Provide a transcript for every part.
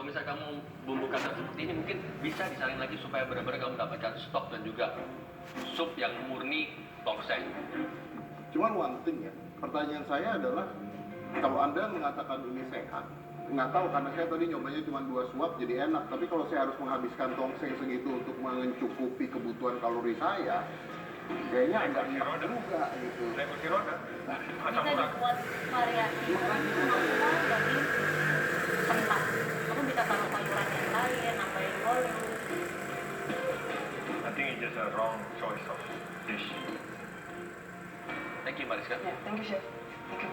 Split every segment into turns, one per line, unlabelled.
Kalau misalnya kamu bumbu kacang seperti ini mungkin bisa disaring lagi supaya benar-benar kamu mendapatkan stok dan juga sup yang murni tongseng.
Cuman one thing ya, pertanyaan saya adalah kalau Anda mengatakan ini sehat, nggak tahu karena saya tadi nyobanya cuma 2 suap jadi enak, tapi kalau saya harus menghabiskan tongseng segitu untuk mencukupi kebutuhan kalori saya, kayaknya agak enak juga gitu.
Naik kursi roda.
Bisa dibuat variasi maksimal dari kentang. Kamu bisa taruh sayuran yang lain, nambahin volume.
I think it's just a wrong choice of dish.
Thank you, Mariska.
Ya, thank you chef. Thank you.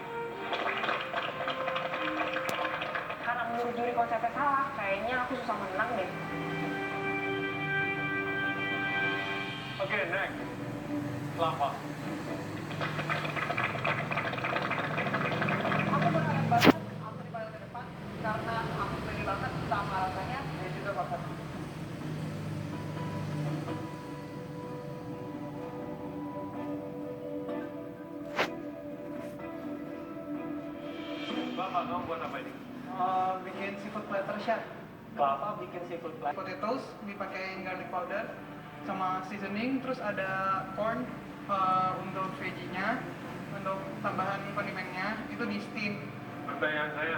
Karena menurut juri konsepnya salah, kayaknya aku susah menang deh.
Okay, next. Kelapa.
Aku berharap banget aku dipanggil ke depan karena aku pede banget sama rasanya dan juga makan.
Kelapa, kamu buat apa ini?
Bikin seafood platter chef.
Kelapa bikin seafood platter.
Potatoes dipakai garlic powder sama seasoning, terus ada corn untuk veggie-nya, untuk tambahan kondimennya itu di steam.
Pertanyaan saya,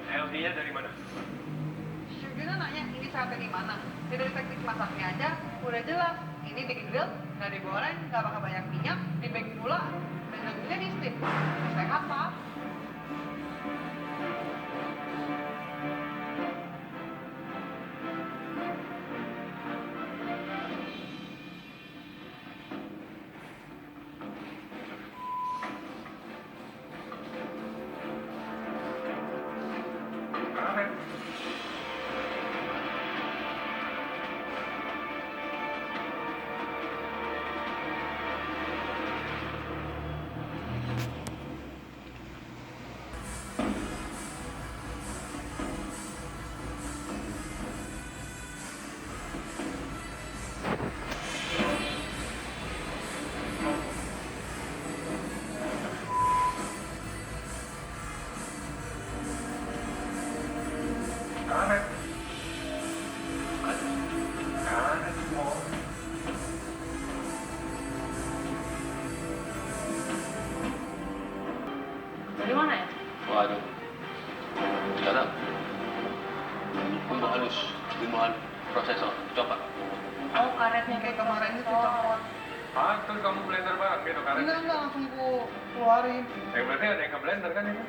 healthy-nya dari mana?
Chef Juna nanya ini sehatnya di mana? Ya dari teknik masaknya aja udah jelas. Ini di grill, nggak digoreng, nggak pakai banyak minyak, di bake pula, dan juga di steam. Sehat pak.
Karet. Karet. Karet semua.
Dari mana ya?
Waduh. Sekarang bumbu halus, prosesor. Coba.
Oh, karetnya
Kayak kemarin itu campur.
Ah, terus kamu blender bareng gitu karet?
Enggak, langsung ku keluarin.
Berarti ada yang ke blender kan itu?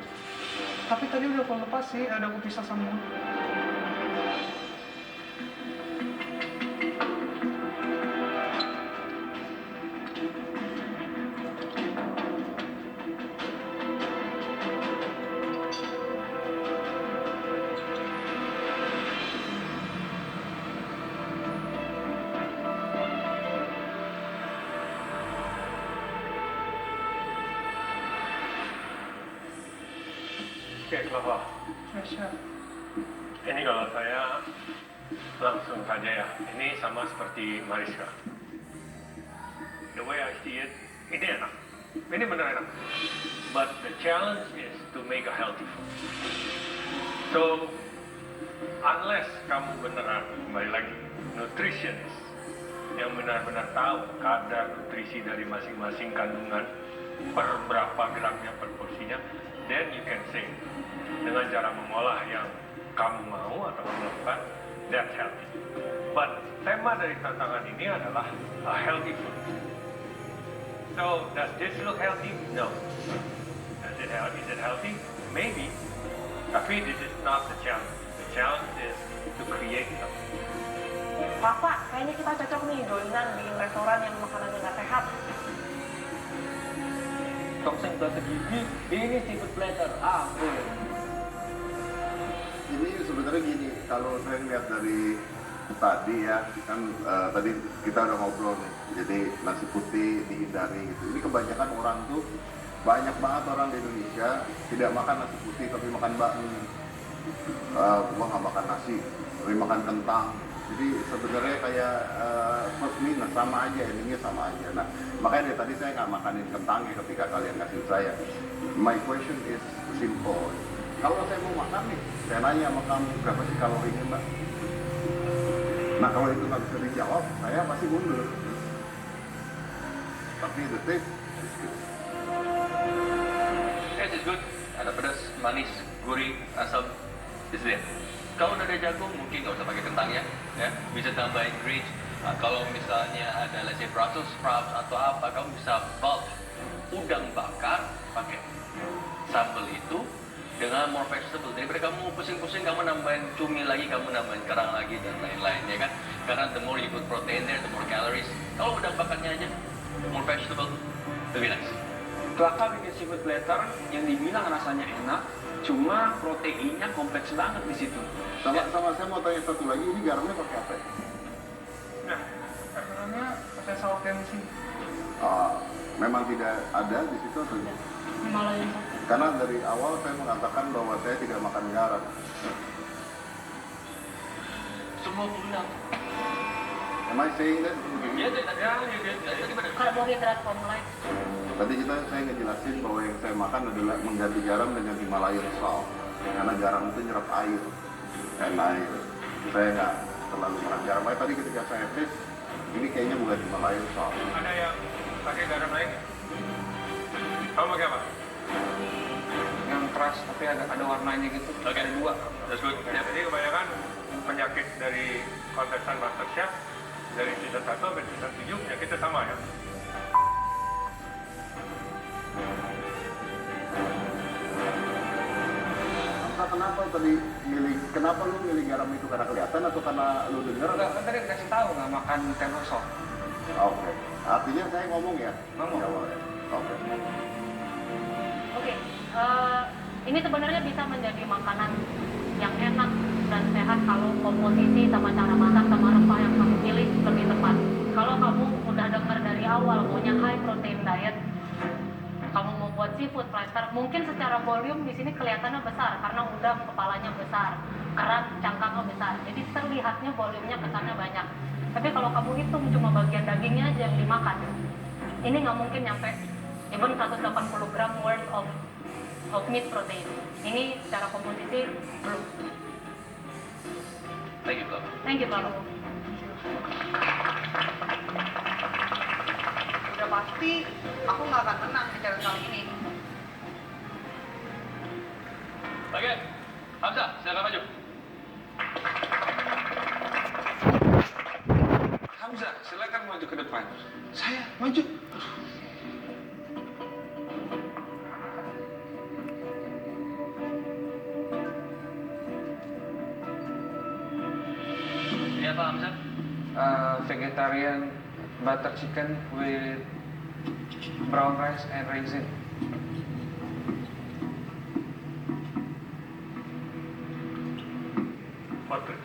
Tapi tadi udah aku lepas sih, ada aku pisah semua.
Oke, kelapa.
Ya, chef.
Ini kalau saya langsung saja ya. Ini sama seperti Mariska. The way I see it, ini enak. Ini benar enak. But the challenge is to make a healthy food. So, unless kamu beneran kembali lagi nutritionist yang benar-benar tahu kadar nutrisi dari masing-masing kandungan per berapa gramnya per porsinya, then you can say dengan cara mengolah yang kamu mau atau kamu lakukan, that's healthy. But tema dari tantangan ini adalah a healthy food. So, does this look healthy? No. Is it healthy? Maybe. Tapi this is not the challenge. The challenge is to create something.
Kakak, kayaknya kita cocok nih joinan bikin restoran yang makanannya nggak sehat.
Tongseng udah segini, ini seafood platter. Ampun.
Ini sebenarnya gini, kalau saya lihat dari tadi ya, kan tadi kita udah ngobrol nih, jadi nasi putih dihindari gitu. Ini kebanyakan orang tuh, banyak banget orang di Indonesia tidak makan nasi putih tapi makan bakmi. Gua nggak makan nasi, tapi makan kentang. Jadi sebenarnya kayak plus minus sama aja, endingnya sama aja. Nah makanya dari tadi saya nggak makanin kentangnya ketika kalian kasih saya. My question is simple. Kalau saya mau makan nih, saya nanya sama kamu berapa sih kalorinya mbak? Nah kalau itu nggak bisa dijawab, saya pasti mundur. Tapi the taste is good.
Taste is good. Ada pedas, manis, gurih, asam. Is there. Kalau udah ada jagung, mungkin nggak usah pakai kentangnya, ya. Bisa tambahin greens. Nah, kalau misalnya ada let's say Brussels sprouts atau apa, kamu bisa bulk udang bakar pakai sambal itu dengan more vegetable. Daripada kamu pusing-pusing, kamu nambahin cumi lagi, kamu nambahin kerang lagi dan lain-lain, ya kan? Karena the more you put protein there, the more calories. Kalau udang bakarnya aja, more vegetable, lebih nice.
Kelaka bikin seafood platter yang dibilang rasanya enak, cuma proteinnya kompleks banget di situ.
Sama saya mau tanya satu lagi, ini garamnya pakai apa ya?
Nah, karena pakai saus tensi.
Memang tidak ada di situ atau
Himalayan salt.
karena dari awal saya mengatakan bahwa saya tidak makan garam.
Semua udang.
Am I saying that?
Ya, tadi benar.
Karbohidrat kompleks.
Tadi saya ngejelasin bahwa yang saya makan adalah mengganti garam dengan Himalayan salt. Karena garam itu nyerap air. Dan air. Saya nggak terlalu makan garam. Makanya tadi ketika saya tes, ini kayaknya bukan Himalayan salt.
Ada yang pakai garam lain? Kamu pakai apa?
Yang keras tapi ada warnanya gitu.
Oke.
Ada dua.
That's good.
Ya, jadi kebanyakan penyakit dari kontestan MasterChef dari season 1 sampai season 7 penyakitnya sama ya.
Kenapa tadi kenapa lu milih garam itu karena kelihatan atau karena lu dengar?
Enggak, kan tadi dikasih tahu nggak makan table salt.
Oke. Artinya saya ngomong ya?
Ngomong.
Di awal ya? Oke.
Oke, ini sebenarnya bisa menjadi makanan yang enak dan sehat kalau komposisi sama cara masak sama rempah yang kamu pilih lebih tepat. Kalau kamu udah dengar dari awal maunya high protein diet, kamu mau buat seafood platter, mungkin secara volume di sini kelihatannya besar karena udang kepalanya besar, kerang cangkangnya besar, jadi terlihatnya volumenya kesannya banyak. Tapi kalau kamu hitung cuma bagian dagingnya aja yang dimakan, ini nggak mungkin nyampe even 180 gram worth of meat protein. Ini secara komposisi belum.
Thank you, Bob.
Thank you, Pak.
Udah pasti aku nggak akan menang di challenge kali ini.
Oke, Hamzah, silakan maju.
Hamzah, silakan maju ke depan. Saya maju.
Iya, Pak Hamzah.
Vegetarian butter chicken with brown rice and raisin.
Butter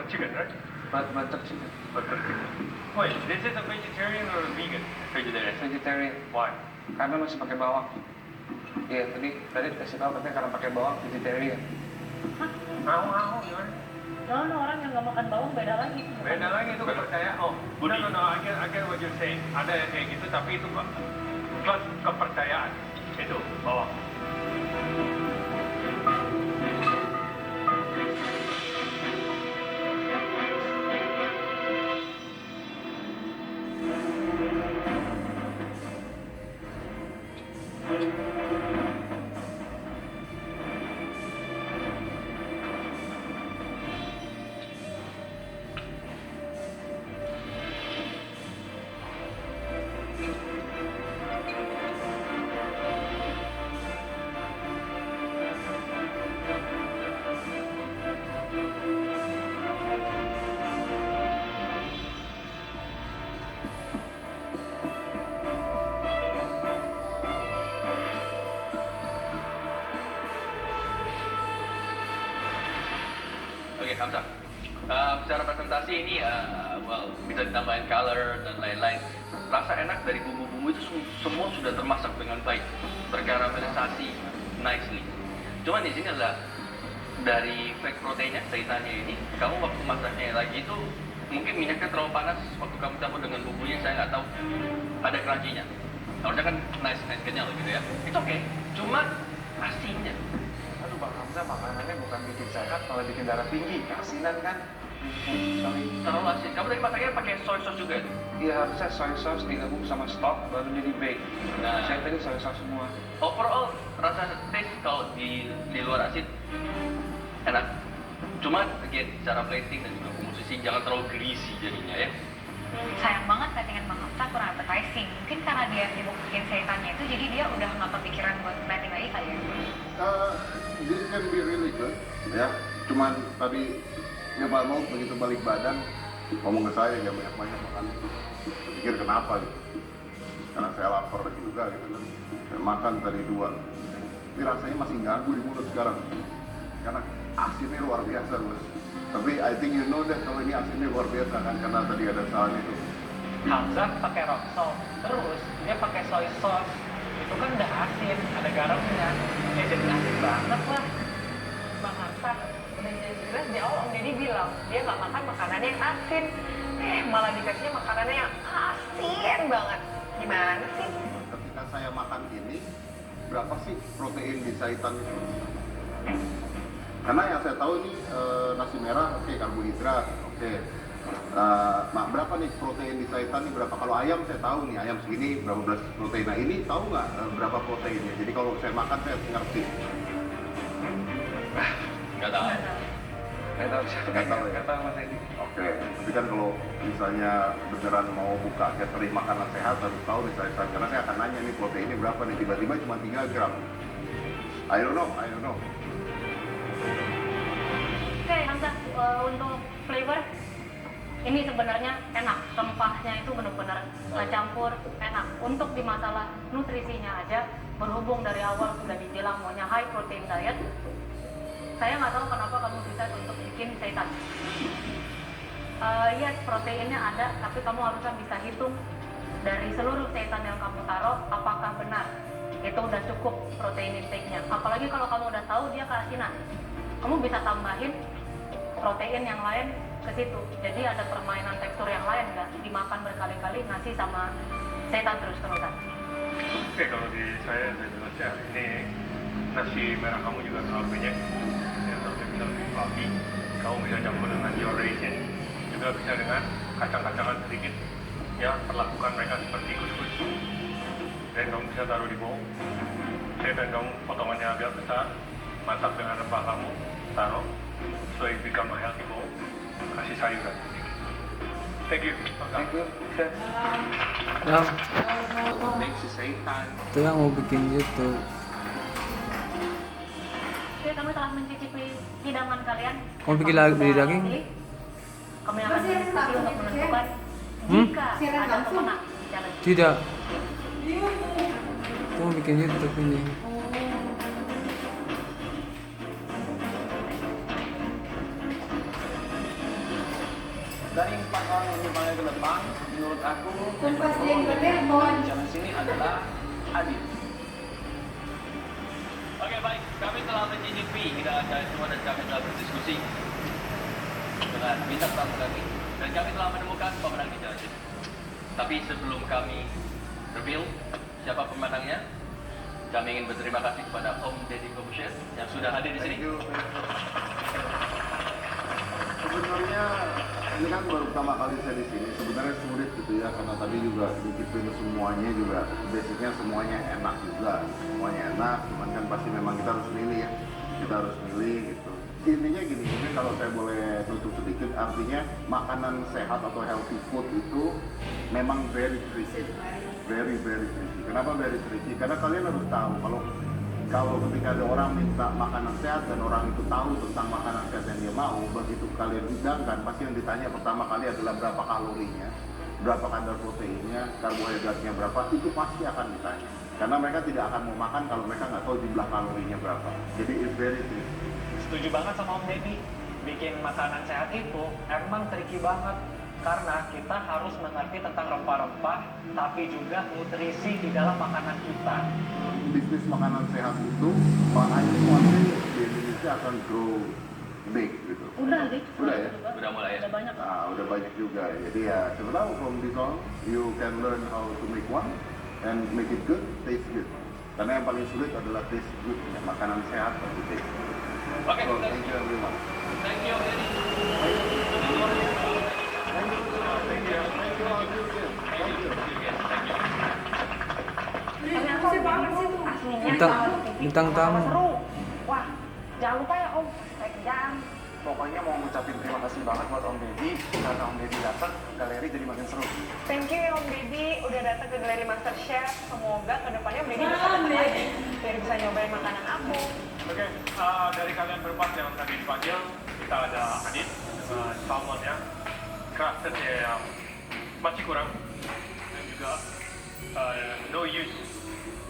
chicken, right?
Butter chicken.
Butter chicken. Wait, this is a vegetarian or a vegan?
Vegetarian.
Vegetarian.
Why?
Karena masih pakai bawang. Iya, tadi dikasih tahu katanya karena pakai bawang vegetarian.
Mau, gimana?
Jangan orang yang nggak makan bawang beda lagi.
Beda lagi itu kepercayaan. Oh, no, I get what you're saying. Ada yang kayak gitu, tapi itu plus kepercayaan. Itu, bawang.
Oke, Hamzah. Secara presentasi ini, bisa ditambahin color dan lain-lain. Rasa enak dari bumbu-bumbu itu semua sudah termasak dengan baik, terkaramelisasi nicely. Cuman di sini adalah dari fat proteinnya, seitannya ini, kamu waktu masaknya lagi itu mungkin minyaknya terlalu panas waktu kamu campur dengan bumbunya, saya nggak tahu ada crunchy-nya. Harusnya kan nice kenyal gitu ya. Itu oke. Cuma asinnya, aduh Bang Hamzah.
Hamzah makanannya bukan bikin sehat, malah bikin darah tinggi. Kasinan kan? Sorry.
Terlalu asin. Kamu tadi masaknya pakai soy sauce juga itu?
Iya, harusnya soy sauce digabung sama stock baru jadi bake.
Nah.
Saya tadi soy sauce semua.
Overall rasa taste kalau di luar asin enak. Cuma again cara plating dan juga komposisi jangan terlalu greasy jadinya ya.
Sayang banget settingan Bang Hamzah kurang appetizing. Mungkin karena dia sibuk bikin seitannya itu, jadi dia udah nggak kepikiran buat plating lagi kali ya.
This can be really good, ya. Cuman tadi ya Pak Mau begitu balik badan ngomong ke saya ya banyak makan. Saya pikir kenapa gitu? Karena saya lapar juga gitu kan. Saya makan tadi 2. Tapi rasanya masih ganggu di mulut sekarang. Karena asinnya luar biasa, Bos. Tapi I think you know that kalau ini asinnya luar biasa kan karena tadi ada saran itu.
Hamzah pakai rock salt, terus dia pakai soy sauce. Itu kan udah asin, ada garamnya. Ya jadi asin banget lah.
Bang Hamzah udah jelas di awal Om Deddy bilang dia nggak makan makanannya yang asin. Malah dikasihnya makanannya yang asin banget. Gimana sih?
Ketika saya makan ini, berapa sih protein di saitan itu? Karena yang saya tahu ini nasi merah, oke, karbohidrat, oke. Nah, berapa nih protein di saitan ini berapa? Kalau ayam saya tahu nih, ayam segini berapa belas protein. Nah ini tahu nggak berapa proteinnya? Jadi kalau saya makan saya ngerti.
Nggak tahu.
Nggak tahu siapa. Nggak tahu Mas Edi.
Oke, tapi kan kalau misalnya beneran mau buka catering makanan sehat harus tahu nih saitan. Karena saya akan nanya nih proteinnya berapa nih, tiba-tiba cuma 3 gram. I don't know.
Oke, Hamzah, untuk flavor ini sebenarnya enak, rempahnya itu benar-benar campur enak. Untuk di masalah nutrisinya aja, berhubung dari awal sudah dibilang maunya high protein diet, saya nggak tahu kenapa kamu bisa untuk bikin seitan. Yes, proteinnya ada, tapi kamu harusnya bisa hitung dari seluruh seitan yang kamu taruh, apakah benar itu udah cukup protein intake-nya. Apalagi kalau kamu udah tahu dia keasinan, kamu bisa tambahin protein yang lain ke situ. Jadi ada permainan tekstur yang lain, nggak dimakan berkali-kali nasi sama seitan terus-terusan.
Oke, kalau di saya jelas ya, ini nasi merah kamu juga terlalu banyak. Ya, kalau bisa lebih fluffy, kamu bisa campur dengan your raisin. Juga bisa dengan kacang-kacangan sedikit. Ya, perlakukan mereka seperti kus-kus. Dan kamu bisa taruh di bowl. Saya dan kamu potongannya agak besar. Masak dengan rempah kamu, taruh. So it become a healthy bowl. Kasih sayuran sedikit. Thank you.
Thank you. Chef.
Yang
Make si seitan.
itu yang mau bikin YouTube.
Oke, kami telah mencicipi hidangan kalian.
Mau bikin lagi beli daging?
Kami akan berdiskusi untuk menentukan jika ada pemenang di challenge.
Tidak. Itu mau bikin YouTube ini.
Dari 4 orang yang dipanggil ke depan, menurut aku
Kumpas
yang
yang berlebar.
di challenge sini adalah Adit.
Oke baik, kami telah mencicipi hidangan kalian semua dan kami telah berdiskusi dengan bintang tamu kami dan kami telah menemukan pemenang di challenge ini. Tapi sebelum kami reveal siapa pemenangnya, kami ingin berterima kasih kepada Om Deddy Corbuzier yang sudah hadir di sini.
Sebenarnya ini kan baru pertama kali saya di sini. Sebenarnya sulit gitu ya karena tadi juga dicipin semuanya juga basicnya semuanya enak juga, semuanya enak. Cuman kan pasti memang kita harus milih ya, kita harus milih gitu. Intinya gini, mungkin kalau saya boleh tutup sedikit, artinya makanan sehat atau healthy food itu memang very tricky, very tricky. Kenapa very tricky? Karena kalian harus tahu kalau ketika ada orang minta makanan sehat dan orang itu tahu tentang makanan sehat yang dia mau, begitu kalian hidangkan, pasti yang ditanya pertama kali adalah berapa kalorinya, berapa kadar proteinnya, karbohidratnya berapa, itu pasti akan ditanya. Karena mereka tidak akan mau makan kalau mereka nggak tahu jumlah kalorinya berapa. Jadi it's very tricky.
Setuju banget sama Om Deddy. Bikin makanan sehat itu emang tricky banget. Karena kita harus mengerti tentang rempah-rempah, tapi juga nutrisi di dalam makanan kita.
Bisnis makanan sehat itu, makanya one day di Indonesia akan grow big gitu.
Udah, Dik.
Udah ya?
Udah mulai ya?
Udah banyak.
Nah, udah banyak juga. Jadi ya, siapa tahu from this on, you can learn how to make one and make it good, taste good. Karena yang paling sulit adalah taste good, ya, makanan sehat pasti taste.
Oke,
So, thank you everyone.
thank you, Denny.
Ternyata aslinya
Bintang-
kalau TV
bintang tamu.
seru. Wah, jangan lupa ya Om, saya kerjaan.
Pokoknya mau ngucapin terima kasih banget buat Om Deddy. Karena Om Deddy datang, galeri jadi makin seru.
Thank you ya Om Deddy udah datang ke Galeri Master Chef. Semoga kedepannya Om Deddy bisa datang lagi biar bisa nyobain makanan aku.
Oke, dari kalian berempat yang tadi dipanggil, kita ada Adit dengan salmon ya. Craftednya yang masih kurang. Dan juga no use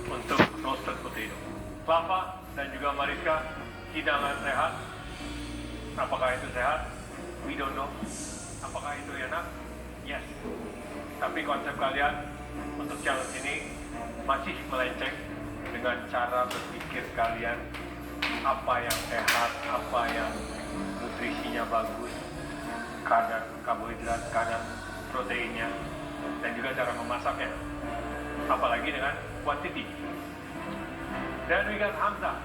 untuk roasted potato. Lava dan juga Mariska, hidangan sehat. Apakah itu sehat? We don't know. Apakah itu enak? Yes. Tapi konsep kalian untuk challenge ini masih melenceng dengan cara berpikir kalian apa yang sehat, apa yang nutrisinya bagus, kadar karbohidrat, kadar proteinnya, dan juga cara memasaknya. Apalagi dengan quantity. Dan we got Hamzah.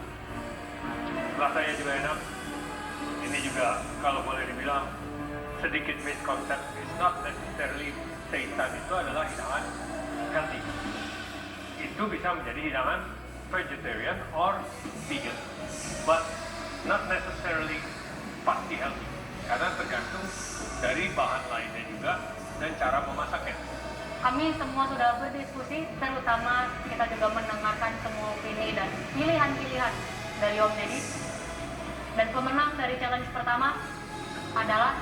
Rasanya juga enak. Ini juga kalau boleh dibilang sedikit misconcept. It's not necessarily seitan itu adalah hidangan healthy. Itu bisa menjadi hidangan vegetarian or vegan, but not necessarily pasti healthy. Karena tergantung dari bahan lainnya juga dan cara memasaknya.
Kami semua sudah berdiskusi, terutama kita juga mendengarkan semua opini dan pilihan-pilihan dari Om Deddy. Dan pemenang dari challenge pertama adalah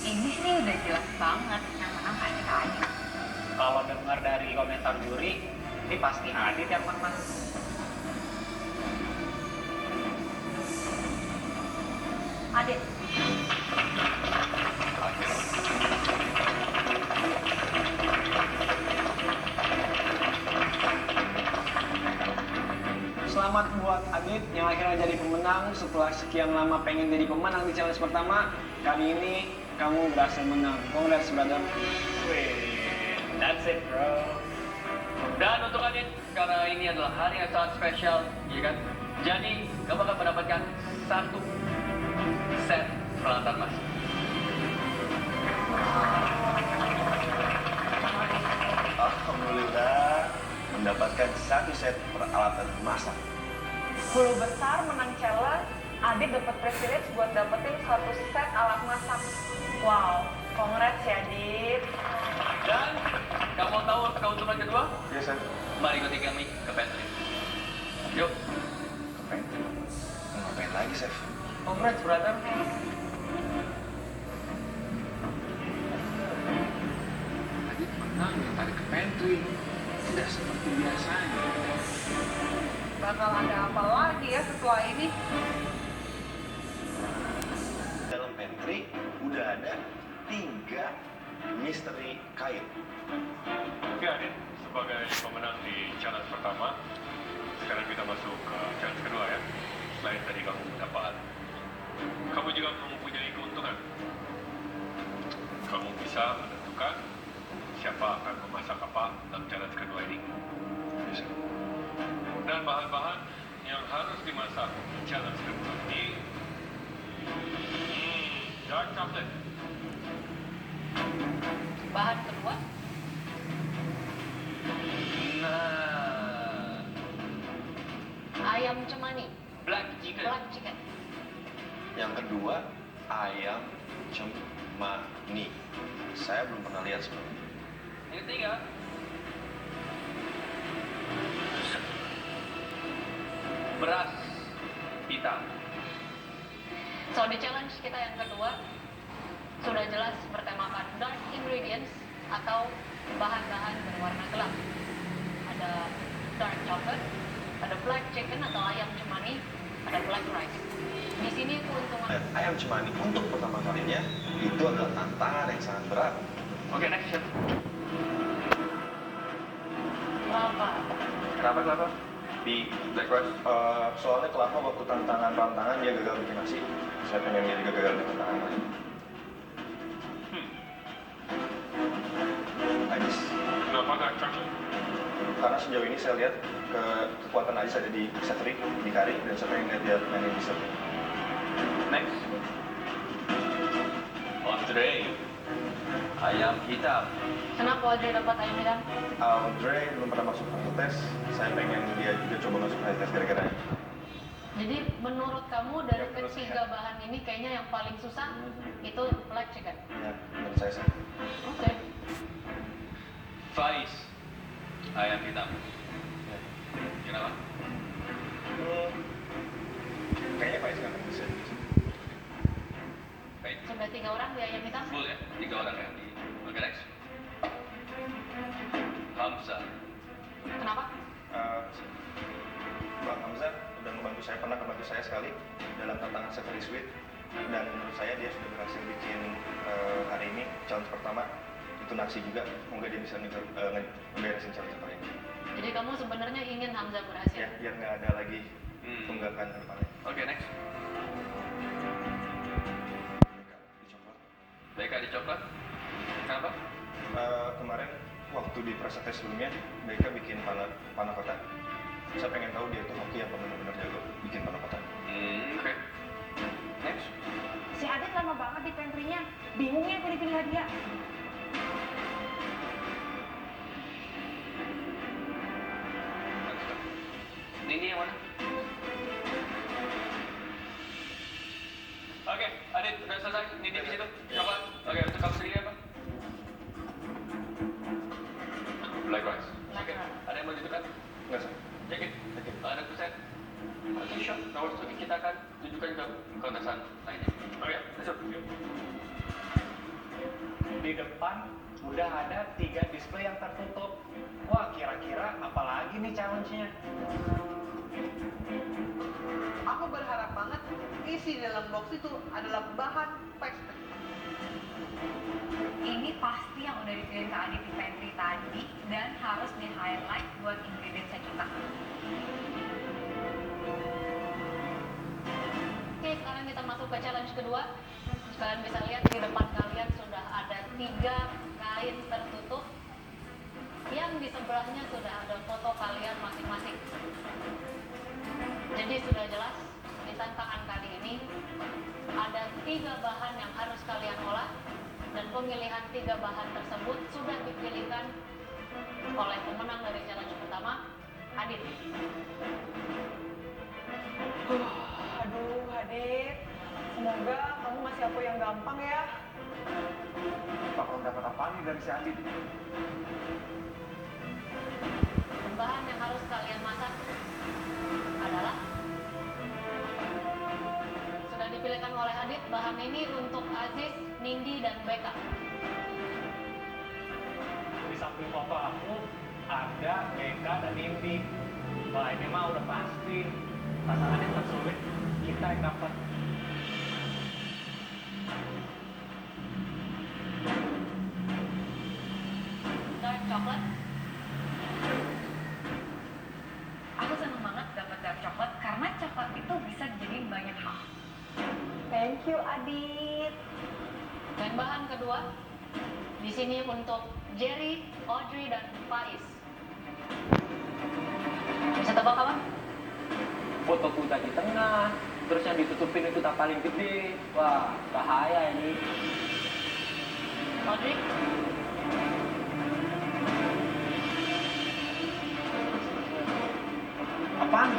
Ini sih udah jelas banget yang menang kayaknya.
Kalau dengar dari komentar juri, ini pasti Adit yang menang.
Adit.
Selamat buat Adit yang akhirnya jadi pemenang setelah sekian lama pengen jadi pemenang di challenge pertama. Kali ini kamu berhasil menang. Congrats, brother.
Wih, that's it, bro. Dan untuk Adit, karena ini adalah hari yang sangat spesial, ya kan? Jadi, kamu akan mendapatkan 1 set peralatan masak.
Alhamdulillah mendapatkan 1 set peralatan masak.
10 besar menang challenge, Adit dapat privilege buat dapetin 1 set alat masak. Wow, congrats ya Adit.
Dan, kamu tahu keuntungan kedua?
Iya, Chef.
Mari ikuti kami ke pantry. Yuk.
Ngapain lagi, Chef?
Congrats, brother.
Adit menang tarik ke pantry. Tidak seperti biasanya.
Bakal ada apa lagi ya setelah ini?
Dalam pantry udah ada 3 misteri kain.
Oke Adit, sebagai pemenang di challenge pertama, sekarang kita masuk ke challenge kedua ya. Selain tadi kamu kamu juga mempunyai keuntungan. Kamu bisa menentukan siapa akan memasak apa dalam challenge kedua ini. Dan bahan-bahan yang harus dimasak di challenge kedua ini, dark chocolate.
Bahan kedua,
Nah,
ayam cemani,
black chicken.
black chicken.
Yang kedua, ayam cemani. Saya belum pernah lihat sebelumnya.
Yang ketiga, beras hitam.
So di challenge kita yang kedua sudah jelas bertemakan dark ingredients atau bahan-bahan berwarna gelap. Ada dark chocolate, ada black chicken atau ayam cemani, ada black rice. Di sini keuntungan
Ayam cemani untuk pertama kalinya itu adalah tantangan yang sangat berat.
Oke, next chef.
kelapa.
Kenapa? Di Black Rice, soalnya kelapa waktu tantangan dia gagal bikin nasi. Saya pengen dia juga gagal bikin tantangan lain. Ajis.
Kenapa dark chocolate?
karena sejauh ini saya lihat kekuatan Aziz ada di Safri, di Kari, dan saya pengen lihat dia mainin dessert.
Next. Andre. Ayam hitam.
Kenapa Audrey dapat ayam hitam?
Audrey belum pernah masuk ke tes, saya pengen dia juga coba masuk ke tes gara-gara.
Jadi menurut kamu dari
Ya, menurut
ketiga bahan ini kayaknya yang paling susah itu black chicken.
Ya, menurut saya sih.
Oke.
Faiz. Ayam hitam. Kenapa?
Kayaknya Faiz nggak akan bisa.
Faiz.
Sudah 3 orang di ayam hitam?
Full ya? 3 orang ya? Oke, next. Hamza.
Kenapa?
Bang Hamzah udah pernah membantu saya sekali dalam tantangan Safari Sweet, dan menurut saya dia sudah berhasil bikin hari ini challenge pertama itu nasi juga. Semoga dia bisa ngeberesin challenge kali ini.
Jadi kamu sebenarnya ingin Hamzah berhasil?
Ya, biar nggak ada lagi tunggakan ke depannya.
Oke, next. Beka di coklat. Kenapa?
Kemarin waktu di press test sebelumnya, Beka bikin panah kotak. Saya pengen tahu dia itu hoki yang benar-benar jago bikin panah kotak.
Oke. Next.
Si Adit lama banget di pantry-nya. Bingungnya pilih-pilih hadiah.
Ini yang mana? Oke, Adit, udah selesai. Ini di situ. Coklat. Oke, untuk kamu sendiri apa? Black rice. Oke, ada yang mau ditukar?
Nggak sih.
Yakin? Yakin. Ada persen? Oke, sure. Nomor satu kita akan tunjukkan ke kontesan lainnya. Oke, masuk.
Di depan udah ada 3 display yang tertutup. Wah, kira-kira apalagi nih challenge-nya?
Aku berharap banget isi dalam box itu adalah bahan pastry.
Ini pasti yang udah dikirim ke Adit di pantry tadi dan harus di-highlight buat ingredients kita.
Oke, sekarang kita masuk ke challenge kedua. Kalian bisa lihat di depan kalian sudah ada 3 kain tertutup. Yang di sebelahnya sudah ada foto kalian masing-masing. Jadi sudah jelas di tantangan kali ini ada 3 bahan yang harus kalian olah, dan pemilihan 3 bahan tersebut sudah dipilihkan oleh pemenang dari challenge pertama, Adit.
Aduh, Adit. Semoga kamu ngasih aku yang gampang ya.
Bakal dapat apa nih dari si Adit?
Bahan yang harus kalian masak adalah sudah dipilihkan oleh Adit. Bahan ini untuk Aziz, Nindi, dan Beka.
Di samping foto aku ada Beka dan Nindi. Wah, ini mah udah pasti pasangan yang tersulit kita yang dapat.
Dark chocolate.
Aku seneng banget dapat dark coklat karena coklat itu bisa dijadiin banyak hal. Thank you, Adit.
Dan bahan kedua di sini untuk Jerry, Audrey, dan Faiz. Bisa tebak apa?
Foto kuda di tengah, terus yang ditutupin itu tak paling gede. Wah, bahaya ini.
Audrey?
Apaan?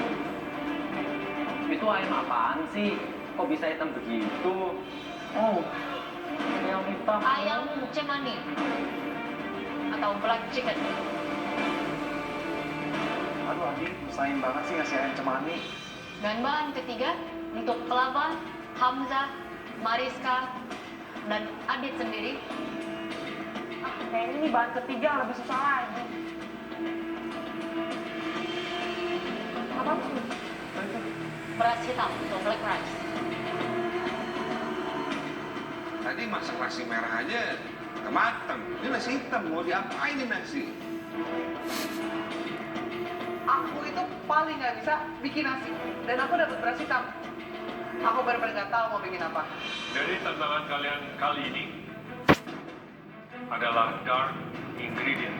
Itu ayam apaan sih? Kok bisa hitam begitu? Oh, yang hitam.
Ayam cemani atau black chicken.
Aduh, Adi, usahain banget sih ngasih ayam cemani.
Dan bahan ketiga untuk Kelaba, Hamzah, Mariska, dan Adit sendiri.
Kayaknya ini bahan ketiga yang lebih susah lagi. Apa tuh?
Beras hitam atau black rice.
Tadi masak nasi merah aja nggak mateng. Ini nasi hitam, mau diapain ini nasi?
Aku itu paling nggak bisa bikin nasi, dan aku dapat beras hitam. Aku benar-benar nggak tahu mau bikin apa.
Jadi tantangan kalian kali ini adalah dark ingredient.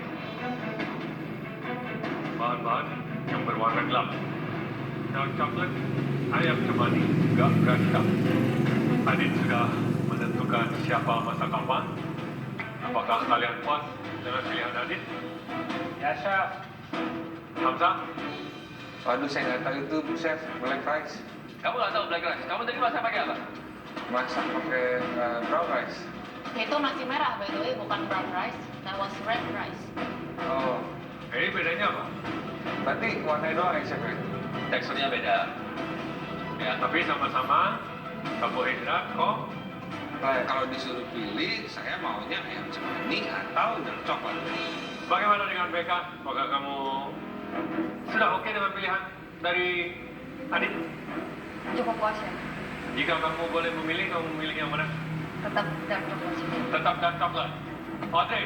bahan-bahan yang berwarna gelap. Dark coklat, ayam cemani, gak berantem. Adit sudah menentukan siapa masak apa. Apakah kalian puas dengan pilihan Adit?
Ya, Chef.
Hamzah?
Waduh, saya nggak tahu itu, Chef. Black rice.
Kamu nggak tahu black rice? Kamu tadi masak pakai apa?
Masak pakai brown rice.
Itu nasi merah, by the way, bukan brown rice. That was red rice.
Oh,
Ini bedanya apa?
berarti warnanya doang ya, Chef? Ya?
Teksturnya beda.
Ya, tapi sama-sama karbohidrat kok.
Nah, kalau disuruh pilih, saya maunya ayam cemani atau dark coklat.
Bagaimana dengan Becca? Apakah kamu sudah oke dengan pilihan dari Adit?
Cukup puas ya.
Jika kamu boleh memilih, kamu memilih yang mana?
Tetap dark chocolate sih.
Tetap dark coklat. Audrey,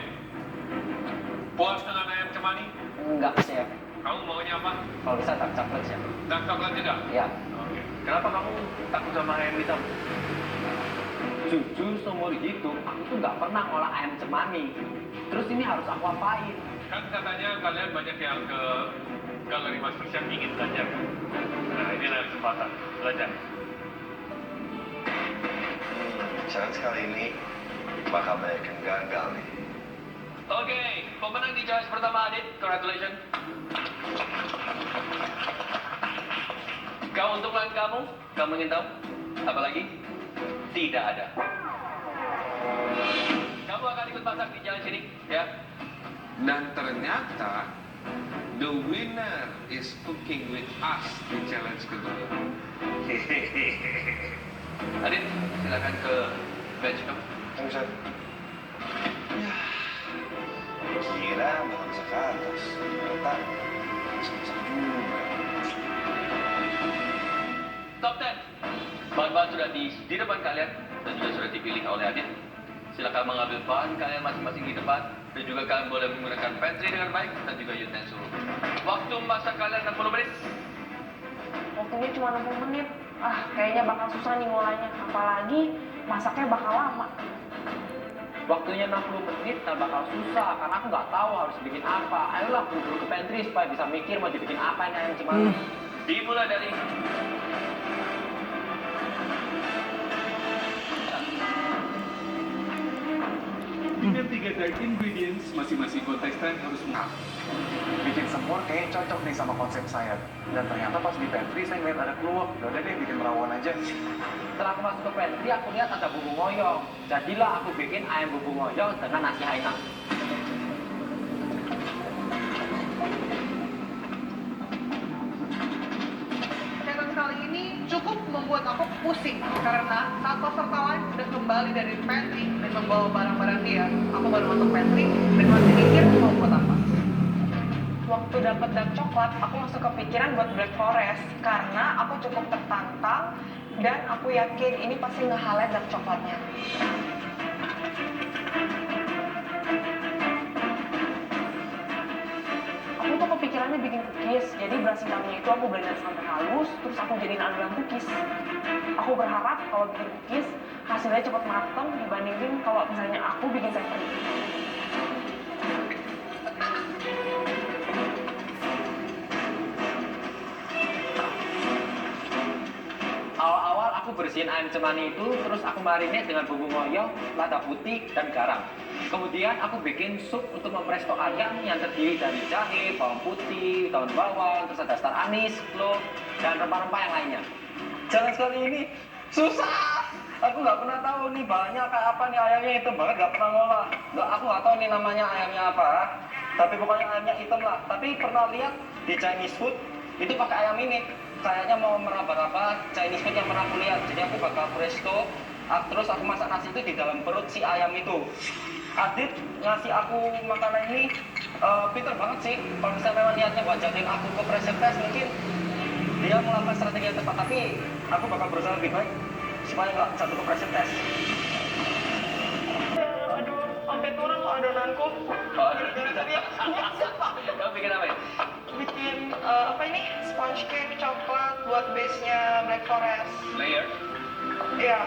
puas dengan ayam cemani?
Enggak, Chef.
Kamu maunya apa?
Kalau bisa dark coklat, Chef.
Dark coklat juga?
Ya.
Oke. Kenapa kamu takut sama ayam hitam?
Jujur seumur hidup, aku tuh nggak pernah ngolah ayam cemani. Terus ini harus aku apain?
Kan katanya kalian banyak yang ke galeri MasterChef ingin belajar kan? Nah, inilah kesempatan. Belajar.
Challenge kali ini bakal banyak yang gagal nih.
Oke, pemenang di challenge pertama Adit, congratulations. Keuntungan kamu ingin tahu? Apa lagi? Tidak ada. Kamu akan ikut masak di challenge ini, ya?
Dan ternyata the winner is cooking with us di challenge kedua.
Adit, silakan ke bench kamu.
Thank you, Chef. Kira bakal bisa ke atas. Ternyata bisa masak juga.
Top 10. Bahan-bahan sudah di depan kalian dan juga sudah dipilih oleh Adit. Silakan mengambil bahan kalian masing-masing di depan dan juga kalian boleh menggunakan pantry dengan baik dan juga utensil. Waktu masak kalian 60 menit.
Waktunya cuma 60 menit. Kayaknya bakal susah nih ngolahnya. Apalagi masaknya bakal lama.
Waktunya 60 menit dan bakal susah karena aku nggak tahu harus bikin apa. Ayolah buru-buru ke pantry supaya bisa mikir mau dibikin apa ini ayam cemani.
Dimulai dari
Dengan 3 dry ingredients, masing-masing kontestan harus
bikin semur kayaknya cocok nih sama konsep saya. Dan ternyata pas di pantry saya ngeliat ada keluak. Udah deh bikin rawon aja.
Setelah aku masuk ke pantry, aku lihat ada bumbu ngoyong. Jadilah aku bikin ayam bumbu ngoyong dengan nasi Hainan.
Challenge kali ini cukup membuat aku pusing karena saat peserta lain udah kembali dari pantry dan membawa barang-barang dia, aku baru masuk pantry dan masih mikir mau buat apa.
Waktu dapat dark coklat, aku langsung kepikiran buat black forest karena aku cukup tertantang dan aku yakin ini pasti nge-highlight dark coklatnya. Aku tuh kepikirannya bikin cookies, jadi beras hitamnya itu aku blender sampai halus, terus aku jadiin adonan cookies. Aku berharap kalau bikin cookies hasilnya cepat mateng dibandingin kalau misalnya aku bikin savory.
Awal-awal aku bersihin ayam cemani itu, terus aku marinate dengan bumbu ngoyong, lada putih, dan garam. Kemudian aku bikin sup untuk mempresto ayam yang terdiri dari jahe, bawang putih, daun bawang, terus ada star anis, clove, dan rempah-rempah yang lainnya. Challenge kali ini susah! Aku nggak pernah tahu nih bahannya kayak apa nih, ayamnya hitam banget, nggak pernah ngolah. Aku nggak tahu nih namanya ayamnya apa, tapi pokoknya ayamnya hitam lah. Tapi pernah lihat di Chinese food, itu pakai ayam ini. Kayaknya mau meraba-raba Chinese food yang pernah aku lihat. Jadi aku bakal presto, terus aku masak nasi itu di dalam perut si ayam itu. Adit ngasih aku makanan ini pintar banget sih. Kalau misalnya memang niatnya buat jadiin aku ke pressure test, mungkin dia melakukan strategi yang tepat. Tapi aku bakal berusaha lebih baik supaya nggak jatuh ke pressure test.
Aduh, sampai turun loh adonanku.
Kamu bikin apa ya?
Bikin apa ini? Sponge cake coklat buat base-nya Black Forest.
Layer?
Iya.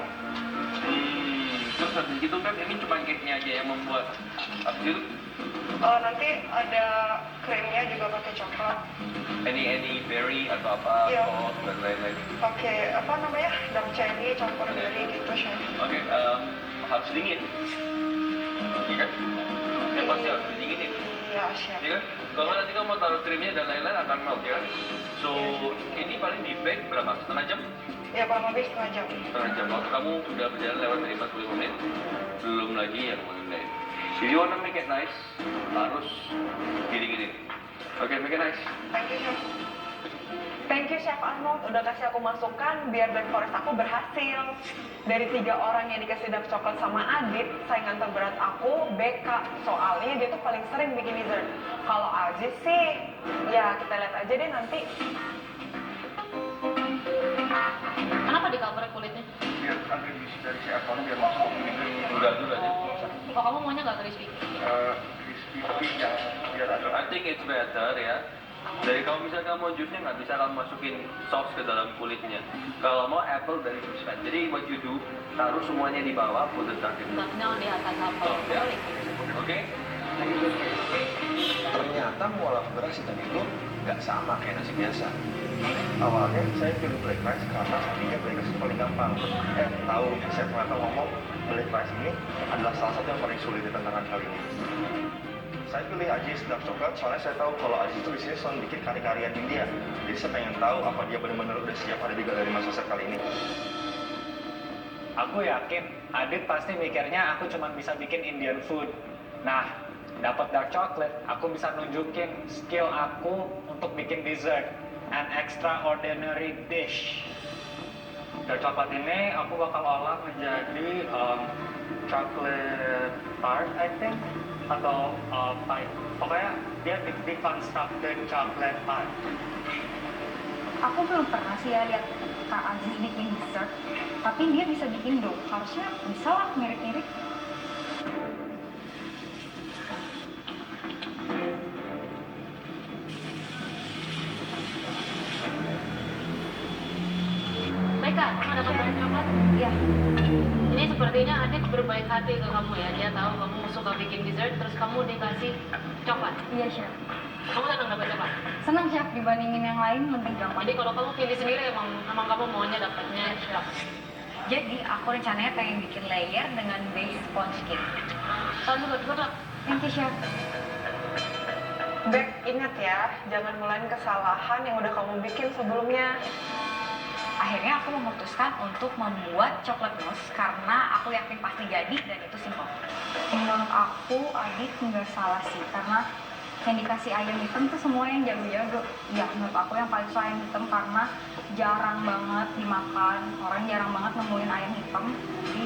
Terus Terus habis gitu kan ini cuma cake-nya aja yang membuat. Habis itu
Nanti ada krimnya juga pakai coklat.
any berry atau apa,
Iya.
sauce dan lain-lain.
Pakai apa namanya? Dark cherry campur berry gitu, chef.
Oke, harus dingin. Iya kan? Yang pasti harus dinginin.
Iya, chef.
Iya kan? Kalau nanti kamu mau taruh krimnya dan lain-lain akan melt ya kan? So, ini paling di bake berapa? Setengah jam?
Ya, kurang lebih setengah jam.
Setengah jam. Waktu kamu sudah berjalan lewat dari 45 menit. Belum lagi yang mengenai. If you wanna make it nice, harus didinginin. Oke, make it nice.
Thank you, chef.
Thank you Chef Arnold udah kasih aku masukan biar Black Forest aku berhasil. Dari 3 orang yang dikasih dark coklat sama Adit, saingan terberat aku BK. Soalnya dia tuh paling sering bikin dessert. Kalau Aziz sih, ya kita lihat aja deh nanti.
Kenapa di cover kulitnya?
Biar ada visi dari si Apollo biar masuk ke ini.
Udah deh.
Oh, kamu maunya nggak crispy?
Crispy yang biar ada.
I think it's better ya. Dari kalau misalnya kamu jusnya nggak bisa kamu masukin sauce ke dalam kulitnya. Kalau mau apple dari juice kan. Jadi what you do, taruh semuanya di bawah, put the dark in.
Nggak di atas apel.
Oh, ya.
Boleh.
Oke?
Ternyata ngolah beras hitam itu nggak sama kayak nasi biasa. Awalnya saya pilih black rice karena saya pikir black rice itu paling gampang. Tahu saya ternyata ngomong black rice ini adalah salah satu yang paling sulit di tantangan kali ini. Saya pilih Aziz dark coklat soalnya saya tahu kalau Aziz itu disini selalu bikin kari-karian India. Jadi saya pengen tahu apa dia benar-benar udah siap ada di galeri Mas Sosek kali ini.
Aku yakin Adit pasti mikirnya aku cuma bisa bikin Indian food. Nah, dapat dark chocolate, aku bisa nunjukin skill aku untuk bikin dessert, an extraordinary dish. Dark chocolate ini aku bakal olah menjadi chocolate tart, I think, atau pie. Pokoknya dia deconstructed chocolate pie.
Aku belum pernah sih ya lihat Kak Aziz bikin dessert, tapi dia bisa bikin dough. Harusnya bisa lah mirip-mirip.
Baiklah, kamu dapat banyak coklat?
Iya.
Ini sepertinya Adit berbaik hati ke kamu ya. Dia tahu kamu suka bikin dessert, terus kamu dikasih coklat.
Iya, Chef.
Kamu senang dapat coklat?
Senang, Chef, dibandingin yang lain lebih gampang.
Jadi kalau kamu pilih sendiri emang kamu maunya dapatnya coklat.
Jadi aku rencananya pengen bikin layer dengan base sponge cake.
Good luck.
Thank you, Chef.
Bek, ingat ya, jangan ngulangin kesalahan yang udah kamu bikin sebelumnya.
Akhirnya aku memutuskan untuk membuat coklat mousse karena aku yakin pasti jadi dan itu simpel. Menurut aku Adit nggak salah sih karena yang dikasih ayam hitam tuh semua yang jago-jago. Ya menurut aku yang paling suka ayam hitam karena jarang banget dimakan, orang jarang banget nemuin ayam hitam. Jadi